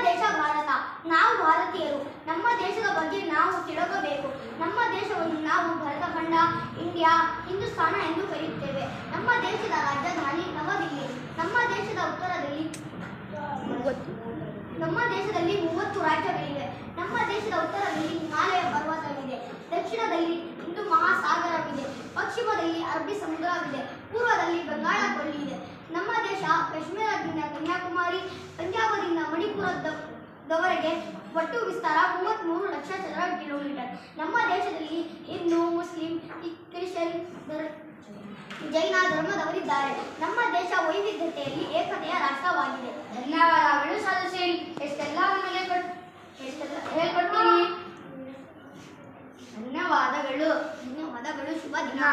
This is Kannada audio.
ದೇಶ ಭಾರತ. ನಾವು ಭಾರತೀಯರು. ನಮ್ಮ ದೇಶದ ಬಗ್ಗೆ ನಾವು ತಿಳಕಬೇಕು. ನಮ್ಮ ದೇಶವನ್ನು ನಾವು ಭರತಖಂಡ, ಇಂಡಿಯಾ, ಹಿಂದೂಸ್ತಾನ ಎಂದು ಕರೆಯುತ್ತೇವೆ. ನಮ್ಮ ದೇಶದ ರಾಜಧಾನಿ ನವದಿಲ್ಲಿ. ನಮ್ಮ ದೇಶದಲ್ಲಿ 30 ರಾಜ್ಯಗಳಿವೆ. ನಮ್ಮ ದೇಶದ ಉತ್ತರದಲ್ಲಿ ಹಿಮಾಲಯ ಪರ್ವತವಿದೆ, ದಕ್ಷಿಣದಲ್ಲಿ ಹಿಂದೂ ಮಹಾಸಾಗರವಿದೆ, ಪಶ್ಚಿಮದಲ್ಲಿ ಅರಬ್ಬಿ ಸಮುದ್ರವಿದೆ, ಪೂರ್ವದಲ್ಲಿ ಬಂಗಾಳ ಕೊಲ್ಲಿ ಇದೆ. ನಮ್ಮ ದೇಶ ಕಾಶ್ಮೀರದಿಂದ ಕನ್ಯಾಕುಮಾರಿ, ಪಂಜಾಬದಿಂದ ಮಣಿಪುರದವರೆಗೆ ಒಟ್ಟು ವಿಸ್ತಾರ 33 ಲಕ್ಷ ಚದರ ಕಿಲೋಮೀಟರ್. ನಮ್ಮ ದೇಶದಲ್ಲಿ ಹಿಂದೂ, ಮುಸ್ಲಿಂ, ಕ್ರಿಶ್ಚಿಯನ್, ಜೈನ ಧರ್ಮದವರಿದ್ದಾರೆ. ನಮ್ಮ ದೇಶ ವೈವಿಧ್ಯತೆಯಲ್ಲಿ ಏಕತೆಯ ರಾಷ್ಟ್ರವಾಗಿದೆ. ಧನ್ಯವಾದಗಳು ಸದಸ್ಯರಿ. ಎಷ್ಟೆಲ್ಲ ಹೇಳ್ಕೊಡ್ತೀನಿ. ಧನ್ಯವಾದಗಳು. ಶುಭ ದಿನ.